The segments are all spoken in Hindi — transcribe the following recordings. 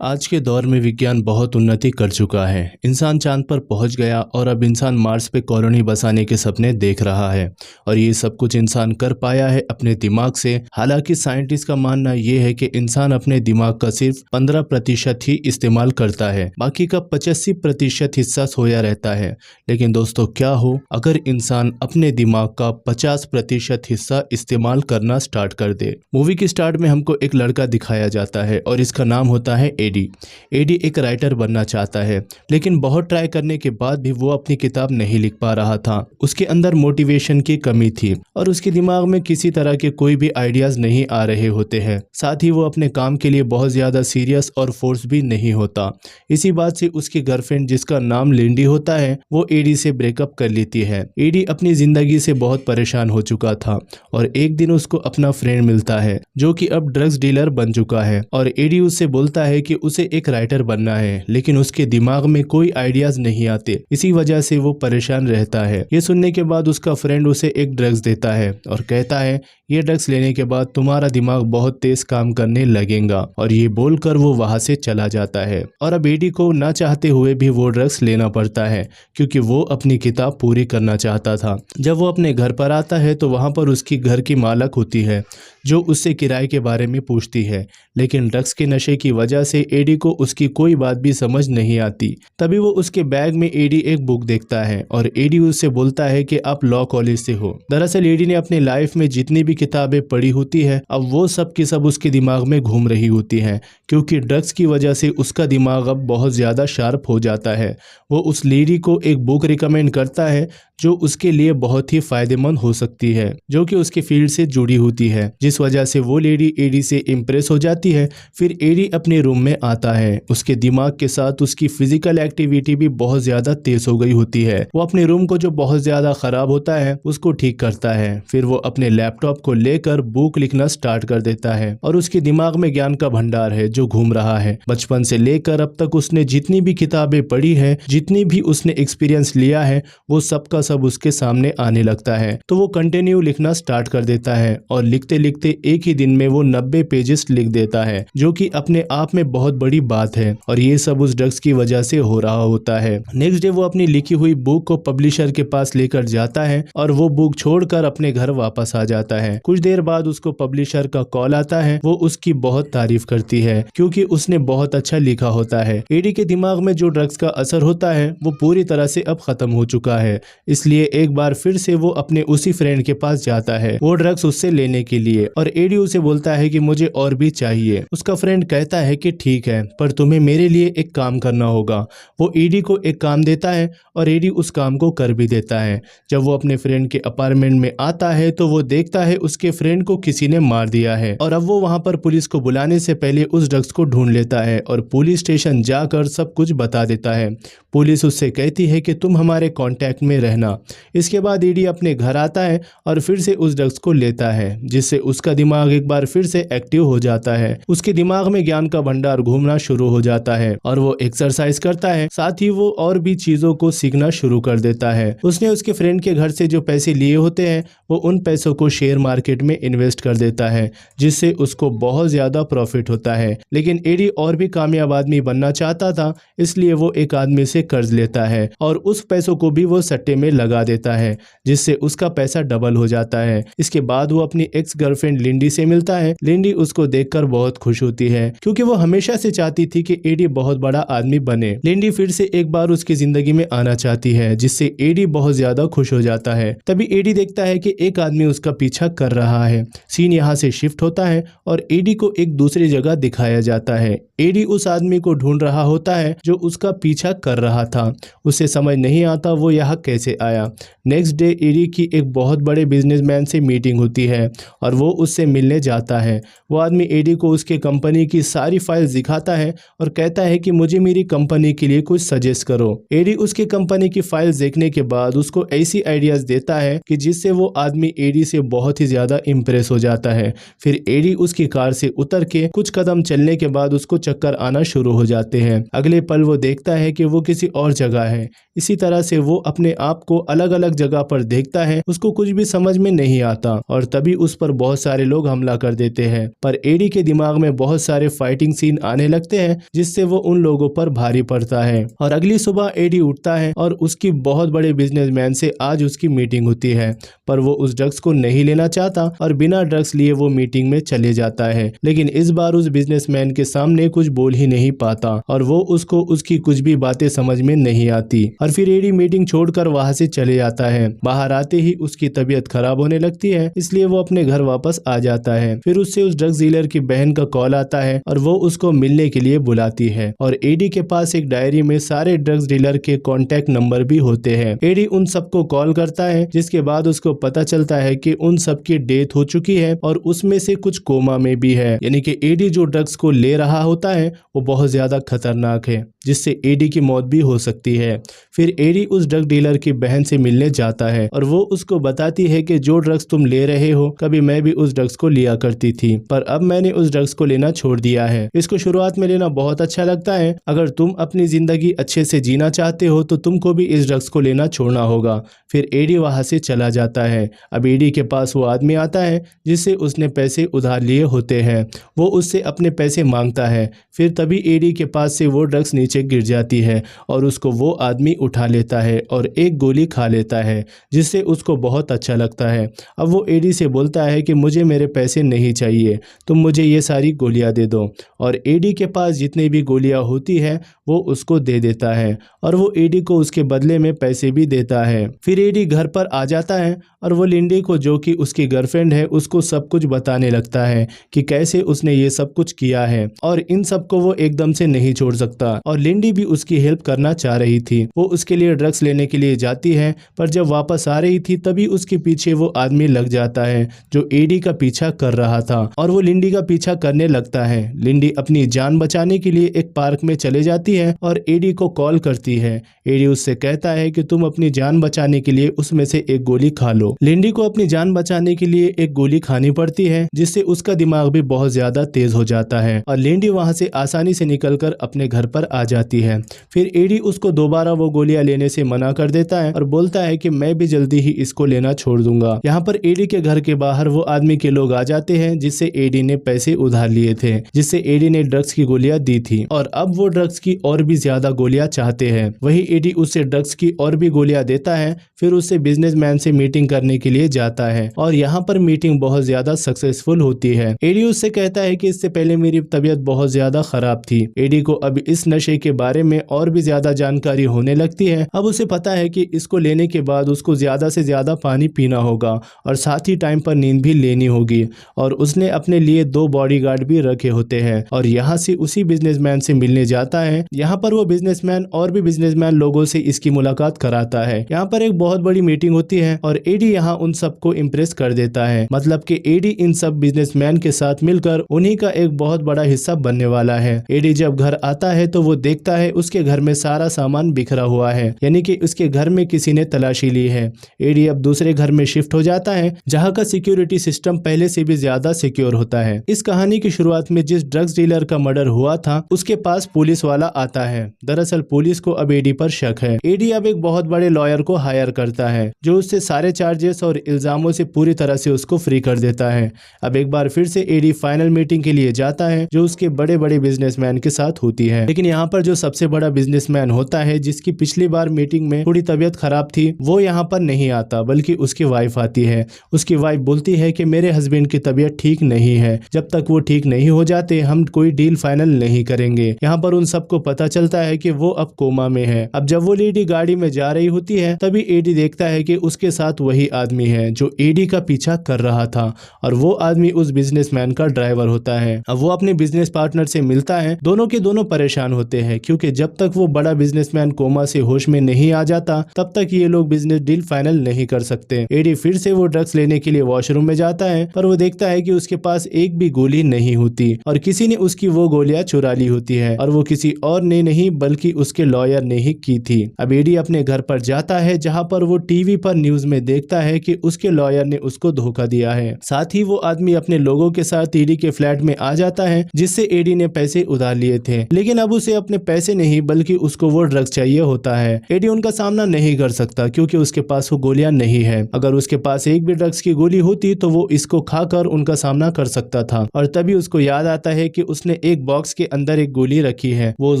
आज के दौर में विज्ञान बहुत उन्नति कर चुका है। इंसान चांद पर पहुंच गया और अब इंसान मार्स पे कॉलोनी बसाने के सपने देख रहा है और ये सब कुछ इंसान कर पाया है अपने दिमाग से। हालांकि साइंटिस्ट का मानना ये है कि इंसान अपने दिमाग का सिर्फ 15% ही इस्तेमाल करता है, बाकी का 85% हिस्सा सोया रहता है। लेकिन दोस्तों, क्या हो अगर इंसान अपने दिमाग का 50% हिस्सा इस्तेमाल करना स्टार्ट कर दे। मूवी के स्टार्ट में हमको एक लड़का दिखाया जाता है और इसका नाम होता है एडी एक राइटर बनना चाहता है, लेकिन बहुत ट्राई करने के बाद भी वो अपनी किताब नहीं लिख पा रहा था। उसके अंदर मोटिवेशन की कमी थी और उसके दिमाग में किसी तरह के कोई भी आइडियाज नहीं आ रहे होते हैं। साथ ही वो अपने काम के लिए बहुत ज्यादा सीरियस और फोर्स भी नहीं होता। इसी बात से उसकी गर्लफ्रेंड, जिसका नाम लिंडी होता है, वो एडी से ब्रेकअप कर लेती है। एडी अपनी जिंदगी से बहुत परेशान हो चुका था और एक दिन उसको अपना फ्रेंड मिलता है जो कि अब ड्रग्स डीलर बन चुका है और एडी उससे बोलता है कि उसे एक राइटर बनना है, लेकिन उसके दिमाग में कोई आइडियाज नहीं आते। इसी वजह से वो परेशान रहता है। ये सुनने के बाद उसका फ्रेंड उसे एक ड्रग्स देता है और कहता है ये ड्रग्स लेने के बाद तुम्हारा दिमाग बहुत तेज काम करने लगेगा, और ये बोलकर वो वहां से चला जाता है। और अब एडी को ना चाहते हुए भी वो ड्रग्स लेना पड़ता है क्योंकि वो अपनी किताब पूरी करना चाहता था। जब वो अपने घर पर आता है तो वहां पर उसकी घर की मालक होती है जो उससे किराए के बारे में पूछती है, लेकिन ड्रग्स के नशे की वजह से एडी को उसकी कोई बात भी समझ नहीं आती। तभी वो उसके बैग में एडी एक बुक देखता है और एडी उससे बोलता है कि आप लॉ कॉलेज से हो। दरअसल एडी ने अपनी लाइफ में जितनी भी किताबें पढ़ी होती है, अब वो सब की सब उसके दिमाग में घूम रही होती हैं, क्योंकि ड्रग्स की वजह से उसका दिमाग अब बहुत ज्यादा शार्प हो जाता है। वो उस लेडी को एक बुक रिकमेंड करता है जो उसके लिए बहुत ही फायदेमंद हो सकती है, जो कि उसके फील्ड से जुड़ी होती है, जिस वजह से वो लेडी एडी से इम्प्रेस हो जाती है। फिर एडी अपने रूम में आता है। उसके दिमाग के साथ उसकी फिजिकल एक्टिविटी भी बहुत ज्यादा तेज हो गई होती है। वो अपने रूम को जो बहुत ज्यादा खराब होता है उसको ठीक करता है। फिर वो अपने लैपटॉप को लेकर बुक लिखना स्टार्ट कर देता है और उसके दिमाग में ज्ञान का भंडार है जो घूम रहा है। बचपन से लेकर अब तक उसने जितनी भी किताबें पढ़ी है, जितनी भी उसने एक्सपीरियंस लिया है, वो सबका सब उसके सामने आने लगता है। तो वो कंटिन्यू लिखना स्टार्ट कर देता है और लिखते लिखते एक ही दिन में वो 90 पेजेस लिख देता है, जो कि अपने आप में बहुत बड़ी बात है। और ये सब उस ड्रग्स की वजह से हो रहा होता है। नेक्स्ट डे वो अपनी लिखी हुई बुक को पब्लिशर के पास लेकर जाता है और वो बुक छोड़कर अपने घर वापस आ जाता है। कुछ देर बाद उसको पब्लिशर का कॉल आता है। वो उसकी बहुत तारीफ करती है क्योंकि उसने बहुत अच्छा लिखा होता है। एडी के दिमाग में जो ड्रग्स का असर होता है वो पूरी तरह से अब खत्म हो चुका है, इसलिए एक बार फिर से वो अपने उसी फ्रेंड के पास जाता है वो ड्रग्स उससे लेने के लिए। और एडी उसे बोलता है कि मुझे और भी चाहिए। उसका फ्रेंड कहता है कि ठीक है, पर तुम्हें मेरे लिए एक काम करना होगा। वो एडी को एक काम देता है और एडी उस काम को कर भी देता है। जब वो अपने फ्रेंड के अपार्टमेंट में आता है तो वो देखता है उसके फ्रेंड को किसी ने मार दिया है, और अब वो वहां पर पुलिस को बुलाने से पहले उस ड्रग्स को ढूंढ लेता है और पुलिस स्टेशन जाकर सब कुछ बता देता है। पुलिस उससे कहती है कि तुम हमारे कांटेक्ट में रहना। इसके बाद एडी अपने घर आता है और फिर से उस ड्रग्स को लेता है, जिससे उसका दिमाग एक बार फिर से एक्टिव हो जाता है। उसके दिमाग में ज्ञान का भंडार घूमना शुरू हो जाता है और वो एक्सरसाइज करता है। साथ ही वो और भी चीजों को सीखना शुरू कर देता है। उसने उसके फ्रेंड के घर से जो पैसे लिए होते हैं वो उन पैसों को शेयर मार्केट में इन्वेस्ट कर देता है, जिससे उसको बहुत ज्यादा प्रॉफिट होता है। लेकिन एडी और भी कामयाब आदमी बनना चाहता था, इसलिए वो एक आदमी से कर्ज लेता है और उस पैसों को भी वो सट्टे में लगा देता है, जिससे उसका पैसा डबल हो जाता है। इसके बाद वो अपनी एक्स गर्लफ्रेंड लिंडी से मिलता है। लिंडी उसको देखकर बहुत खुश होती है क्योंकि वो हमेशा से चाहती थी कि एडी बहुत बड़ा आदमी बने। लिंडी फिर से एक बार उसकी जिंदगी में आना चाहती है, जिससे एडी बहुत ज्यादा खुश हो जाता है। तभी एडी देखता है कि एक आदमी उसका पीछा कर रहा है। सीन यहाँ से शिफ्ट होता है और एडी को एक दूसरी जगह दिखाया जाता है। एडी उस आदमी को ढूंढ रहा होता है जो उसका पीछा कर रहा था। उसे समझ नहीं आता वो यहाँ कैसे आया। नेक्स्ट डे एडी की एक बहुत बड़े बिजनेसमैन से मीटिंग होती है और वो उससे मिलने जाता है। वो आदमी एडी को उसके कंपनी की सारी फाइल्स दिखाता है और कहता है कि मुझे मेरी कंपनी के लिए कुछ सजेस्ट करो। एडी उसके कंपनी की फाइल्स देखने के बाद उसको ऐसी आइडियाज देता है कि जिससे वो आदमी एडी से बहुत ही ही ज्यादा इम्प्रेस हो जाता है। फिर एडी उसकी कार से उतर के कुछ कदम चलने के बाद उसको चक्कर आना शुरू हो जाते हैं। अगले पल वो देखता है कि वो किसी और जगह है। इसी तरह से वो अपने आप को अलग अलग जगह पर देखता है, उसको कुछ भी समझ में नहीं आता और तभी उस पर बहुत सारे लोग हमला कर देते हैं। पर एडी के दिमाग में बहुत सारे फाइटिंग सीन आने लगते हैं जिससे वो उन लोगों पर भारी पड़ता है। और अगली सुबह एडी उठता है और उसकी बहुत बड़े बिजनेसमैन से आज उसकी मीटिंग होती है, पर वो उस ड्रग्स को नहीं लेना चाहता और बिना ड्रग्स लिए वो मीटिंग में चले जाता है। लेकिन इस बार उस बिजनेसमैन के सामने कुछ बोल ही नहीं पाता और वो उसको उसकी कुछ भी बातें समझ में नहीं आती और फिर एडी मीटिंग छोड़कर वहां से चले जाता है। बाहर आते ही उसकी तबीयत खराब होने लगती है, इसलिए वो अपने घर वापस आ जाता है। फिर उससे उस ड्रग्स डीलर की बहन का कॉल आता है और वो उसको मिलने के लिए बुलाती है और एडी के पास एक डायरी में सारे ड्रग्स डीलर के कॉन्टेक्ट नंबर भी होते हैं। एडी उन सबको कॉल करता है, जिसके बाद उसको पता चलता है कि उन सब की डेथ हो चुकी है और उसमें से कुछ कोमा में भी है। यानी कि एडी जो ड्रग्स को ले रहा होता है वो बहुत ज्यादा खतरनाक है, जिससे एडी की मौत भी हो सकती है। फिर एडी उस ड्रग डीलर की बहन से मिलने जाता है और वो उसको बताती है कि जो ड्रग्स तुम ले रहे हो कभी मैं भी उस ड्रग्स को लिया करती थी, पर अब मैंने उस ड्रग्स को लेना छोड़ दिया है। इसको शुरुआत में लेना बहुत अच्छा लगता है, अगर तुम अपनी जिंदगी अच्छे से जीना चाहते हो तो तुमको भी इस ड्रग्स को लेना छोड़ना होगा। फिर एडी वहां से चला जाता है। अब एडी के पास वो आदमी आता है जिससे उसने पैसे उधार लिए होते हैं। वो उससे अपने पैसे मांगता है। फिर तभी एडी के पास से वो ड्रग्स नीचे गिर जाती है और उसको वो आदमी उठा लेता है और एक गोली खा लेता है, जिससे उसको बहुत अच्छा लगता है। अब वो एडी से बोलता है कि मुझे मेरे पैसे नहीं चाहिए, तुम मुझे ये सारी गोलियां दे दो। और एडी के पास जितनी भी गोलियां होती है वो उसको दे देता है और वो एडी को उसके बदले में पैसे भी देता है। फिर एडी घर पर आ जाता है और वो लिंडी को, जो कि उसकी गर्लफ्रेंड है, उसको सब कुछ बताने लगता है कि कैसे उसने ये सब कुछ किया है और इन सब को वो एकदम से नहीं छोड़ सकता। और लिंडी भी उसकी हेल्प करना चाह रही थी। वो उसके लिए ड्रग्स लेने के लिए जाती है, पर जब वापस आ रही थी तभी उसके पीछे वो आदमी लग जाता है जो एडी का पीछा कर रहा था और वो लिंडी का पीछा करने लगता है। लिंडी अपनी जान बचाने के लिए एक पार्क में चले जाती है और एडी को कॉल करती है। एडी उससे कहता है कि तुम अपनी जान बचाने के लिए उसमें से एक गोली खा लो। लिंडी को अपनी जान बचाने के लिए एक गोली खानी पड़ती है, जिससे उसका दिमाग भी बहुत ज्यादा तेज हो जाता है और लिंडी वहां से आसानी से निकलकर अपने घर पर आ जाती है। फिर एडी उसको दोबारा वो गोलियां लेने से मना कर देता है और बोलता है कि मैं भी जल्दी ही इसको लेना छोड़ दूंगा। यहाँ पर एडी के घर के बाहर वो आदमी के लोग आ जाते हैं जिससे एडी ने पैसे उधार लिए थे, जिससे एडी ने ड्रग्स की गोलियां दी थी और अब वो ड्रग्स की और भी ज्यादा गोलियां चाहते हैं। वही एडी उससे ड्रग्स की और भी गोलियां देता है। फिर उससे बिजनेसमैन से मीटिंग करने के लिए जाता है और यहाँ पर मीटिंग बहुत ज्यादा सक्सेसफुल होती है। एडी उससे कहता है कि इससे पहले मेरी तबीयत बहुत ज्यादा खराब थी। एडी को अब इस नशे के बारे में और भी ज्यादा जानकारी होने लगती है। अब उसे पता है कि इसको लेने के बाद उसको ज्यादा से ज्यादा पानी पीना होगा और साथ ही टाइम पर नींद भी लेनी होगी और उसने अपने लिए 2 बॉडीगार्ड भी रखे होते हैं और यहाँ से उसी बिजनेसमैन से मिलने जाता है। यहाँ पर वो बिजनेसमैन और भी बिजनेसमैन लोगों से इसकी मुलाकात कराता है। यहाँ पर एक बहुत बड़ी मीटिंग होती है और एडी यहाँ उन सबको इम्प्रेस कर देता है, मतलब कि एडी इन सब बिजनेसमैन के साथ मिलकर उन्हीं का एक बहुत बड़ा हिस्सा बनने वाला है। एडी जब घर आता है तो वो देखता है उसके घर में सारा सामान बिखरा हुआ है, यानी कि उसके घर में किसी ने तलाशी ली है। एडी अब दूसरे घर में शिफ्ट हो जाता है जहाँ का सिक्योरिटी सिस्टम पहले से भी ज्यादा सिक्योर होता है। इस कहानी की शुरुआत में जिस ड्रग्स डीलर का मर्डर हुआ था उसके पास पुलिस वाला आता है। दरअसल पुलिस को अब एडी पर शक है। एडी अब एक बहुत बड़े लॉयर को हायर करता है जो उससे सारे चार्जेस और इल्जामों से पूरी तरह से उसको फ्री कर देता है। अब एक बार फिर से एडी फाइनल मीटिंग के लिए जाता है जो उसके बड़े बड़े बिजनेसमैन के साथ होती है। लेकिन यहाँ पर जो सबसे बड़ा बिजनेसमैन होता है जिसकी पिछली बार मीटिंग में थोड़ी तबीयत खराब थी, वो यहाँ पर नहीं आता बल्कि उसकी वाइफ आती है। उसकी वाइफ बोलती है कि मेरे हस्बैंड की तबीयत ठीक नहीं है, जब तक वो ठीक नहीं हो जाते हम कोई डील फाइनल नहीं करेंगे। यहाँ पर उन सबको पता चलता है कि वो अब कोमा में है। अब जब वो लेडी गाड़ी में जा रही होती है तभी एडी देखता है कि उसके साथ वही आदमी है जो एडी का पीछा कर रहा था और वो आदमी उस बिजनेसमैन का ड्राइवर होता है। अब वो अपने बिजनेस पार्टनर से मिलता है। दोनों के दोनों परेशान होते हैं क्योंकि जब तक वो बड़ा बिजनेसमैन कोमा से होश में नहीं आ जाता तब तक ये लोग बिजनेस डील फाइनल नहीं कर सकते। एडी फिर से वो ड्रग्स लेने के लिए वॉशरूम में जाता है, पर वो देखता है कि उसके पास एक भी गोली नहीं होती और किसी ने उसकी वो गोलियां चुरा ली होती है और वो किसी और ने नहीं बल्कि उसके लॉयर ने ही की थी। अब एडी अपने घर पर जाता है जहाँ पर वो टीवी पर न्यूज में देखता है कि उसके लॉयर ने उसको धोखा दिया है। साथ ही वो आदमी अपने लोगों के साथ एडी के फ्लैट में आ जाता है जिससे एडी ने पैसे उधार लिए थे, लेकिन अब उसे अपने पैसे नहीं बल्कि उसको वो ड्रग्स चाहिए होता है। एडी उनका सामना नहीं कर सकता क्योंकि उसके पास वो गोलियां नहीं है। अगर उसके पास एक भी ड्रग्स की गोली होती तो वो इसको खाकर उनका सामना कर सकता था। और तभी उसको याद आता है कि उसने एक बॉक्स के अंदर एक गोली रखी है। वो उस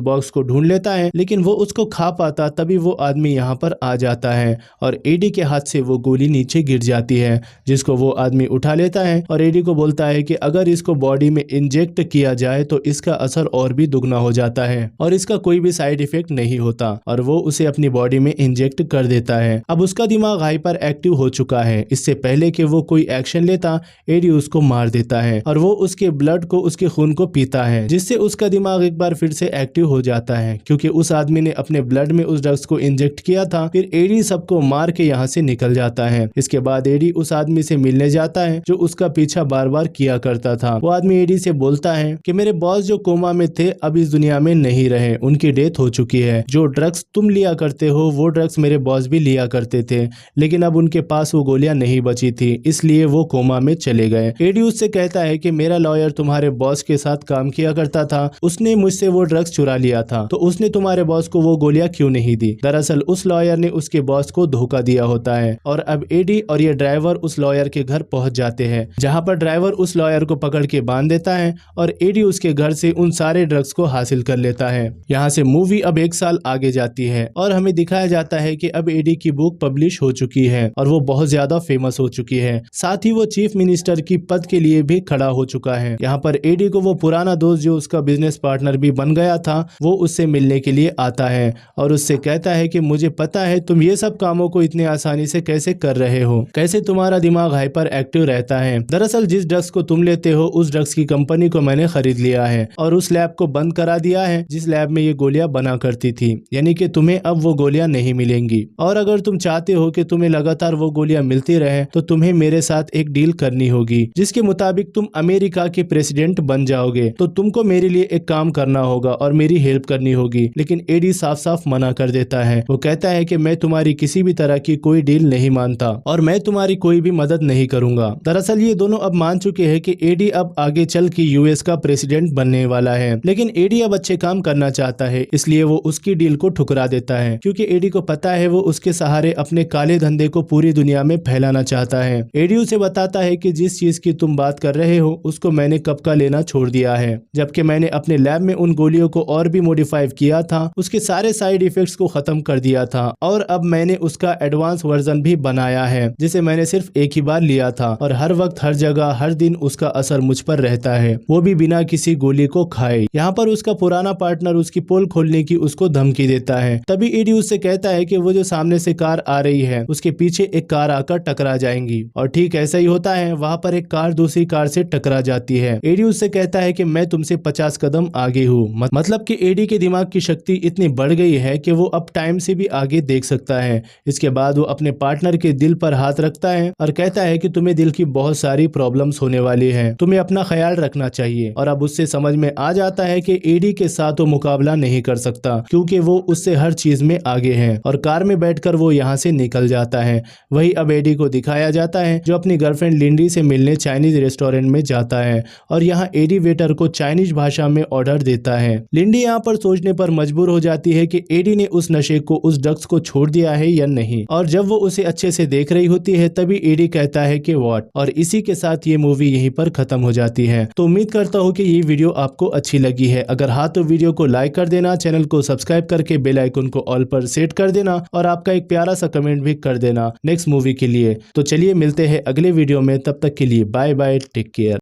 बॉक्स को ढूंढ लेता है लेकिन वो उसको खा पाता, तभी वो आदमी यहाँ पर आ जाता है और एडी के हाथ से वो गोली नीचे गिर जाती है, जिसको वो आदमी उठा लेता है और एडी को बोलता है कि अगर इसको बॉडी में इंजेक्ट किया जाए तो इसका असर और भी दुगना हो जाता है और इसका कोई भी साइड इफेक्ट नहीं होता, और वो उसे अपनी बॉडी में इंजेक्ट कर देता है। अब उसका दिमाग हाइपर एक्टिव हो चुका है। इससे पहले कि वो कोई एक्शन लेता, एडी उसको मार देता है और वो उसके ब्लड को, उसके खून को पीता है, जिससे उसका दिमाग एक बार फिर से एक्टिव हो जाता है क्योंकि उस आदमी ने अपने ब्लड में उस ड्रग्स को इंजेक्ट किया था। फिर एडी सबको मार के यहाँ से निकल जाता है। इसके बाद एडी उस आदमी से मिलने जाता है जो उसका पीछा बार बार किया करता था। वो आदमी एडी से बोलता है कि मेरे बॉस जो कोमा में थे अब इस दुनिया में नहीं रहे, उनकी डेथ हो चुकी है। जो ड्रग्स तुम लिया करते हो वो ड्रग्स मेरे बॉस भी लिया करते थे, लेकिन अब उनके पास वो गोलियां नहीं बची थी, इसलिए वो कोमा में चले गए। एडी उससे कहता है कि मेरा लॉयर तुम्हारे बॉस के साथ काम किया करता था, उसने मुझसे वो ड्रग्स चुरा लिया था, तो उसने तुम्हारे बॉस को वो गोलियां क्यों नहीं दी। दरअसल उस लॉयर ने उसके बॉस को धोखा दिया होता है। और अब एडी और ये ड्राइवर उस लॉयर के घर पहुंच जाते हैं, जहां पर ड्राइवर उस लॉयर को पकड़ के बांध देता है और एडी उसके घर से उन सारे ड्रग्स को हासिल कर लेता है। यहाँ से मूवी अब 1 साल आगे जाती है और हमें दिखाया जाता है कि अब एडी की बुक पब्लिश हो चुकी है और वो बहुत ज्यादा फेमस हो चुकी है। साथ ही वो चीफ मिनिस्टर की पद के लिए भी खड़ा हो चुका है। यहाँ पर एडी को वो पुराना दोस्त जो उसका बिजनेस पार्टनर भी बन गया था, वो उससे मिलने के लिए आता है और उससे कहता है कि मुझे पता है तुम ये सब कामों को इतनी आसानी से कैसे कर रहे हो, कैसे तुम्हारा दिमाग हाइपर एक्टिव रहता है। दरअसल जिस ड्रग्स को तुम लेते हो उस ड्रग्स की कंपनी को मैंने खरीद लिया है और उस लैब को बंद करा दिया है जिस लैब में ये गोलियां बना करती थी, यानी कि तुम्हें अब वो गोलियां नहीं मिलेंगी। और अगर तुम चाहते हो कि तुम्हें लगातार वो गोलियां मिलती रहे तो तुम्हें मेरे साथ एक डील करनी होगी जिसके मुताबिक तुम अमेरिका के प्रेसिडेंट बन जाओगे। तो तुमको मेरे लिए एक काम करना होगा और मेरी हेल्प करनी होगी। लेकिन एडी साफ साफ मना कर देता है। वो कहता है कि मैं तुम्हारी किसी भी तरह की कोई डील नहीं मानता और मैं तुम्हारी कोई भी मदद नहीं करूंगा। दरअसल ये दोनों अब मान चुके हैं कि एडी अब आगे चल के यूएस का प्रेसिडेंट बनने वाला है, लेकिन एडी अब अच्छे काम करना चाहता है, इसलिए वो उसकी डील को ठुकरा देता है क्योंकि एडी को पता है वो उसके सहारे अपने काले धंधे को पूरी दुनिया में फैलाना चाहता है। एडी उसे बताता है कि जिस चीज की तुम बात कर रहे हो उसको मैंने कब का लेना छोड़ दिया है, जबकि मैंने अपने लैब में उन गोलियों को और भी मॉडिफाई किया था, उसके सारे साइड इफेक्ट्स को खत्म कर दिया था और अब मैंने उसका एडवांस वर्जन भी बनाया है जिसे मैंने सिर्फ एक ही बार लिया था और हर वक्त हर जगह हर दिन उसका असर मुझ पर रहता है, वो भी बिना किसी गोली को खाए। यहाँ पर उसका पुराना पार्टनर उसकी पोल खोलने की उसको धमकी देता है। तभी एडी उससे कहता है कि वो जो सामने से कार आ रही है उसके पीछे एक कार आकर टकरा जाएंगी और ठीक ऐसा ही होता है। वहाँ पर एक कार दूसरी कार से टकरा जाती है। एडी उससे कहता है कि मैं तुमसे 50 कदम आगे हूँ। मतलब कि एडी के दिमाग की शक्ति इतनी बढ़ गई है कि वो अब टाइम से भी आगे देख सकता है। इसके बाद वो अपने पार्टनर के दिल पर हाथ रखता है और कहता है कि तुम्हें दिल की बहुत सारी प्रॉब्लम्स होने वाली हैं, तुम्हें अपना ख्याल रखना चाहिए। और अब उससे समझ में आ जाता है कि एडी के साथ वो मुकाबला नहीं कर सकता क्योंकि वो उससे हर चीज में आगे है और कार में बैठकर वो यहाँ से निकल जाता है। वही अब एडी को दिखाया जाता है जो अपनी गर्लफ्रेंड लिंडी से मिलने चाइनीज रेस्टोरेंट में जाता है और यहाँ एडी वेटर को चाइनीज भाषा में ऑर्डर देता है। लिंडी यहाँ पर सोचने पर मजबूर हो जाती है कि एडी ने उस नशे को, उस ड्रग्स को छोड़ दिया है या नहीं, और जब वो उसे अच्छे से देख रही होती है तभी एडी कहता है कि व्हाट, और इसी के साथ ये मूवी यहीं पर खत्म हो जाती है। तो उम्मीद करता हूँ कि ये वीडियो आपको अच्छी लगी है। अगर हाँ तो वीडियो को लाइक कर देना, चैनल को सब्सक्राइब करके बेल आइकन को ऑल पर सेट कर देना और आपका एक प्यारा सा कमेंट भी कर देना नेक्स्ट मूवी के लिए। तो चलिए मिलते हैं अगले वीडियो में, तब तक के लिए बाय बाय, टेक केयर।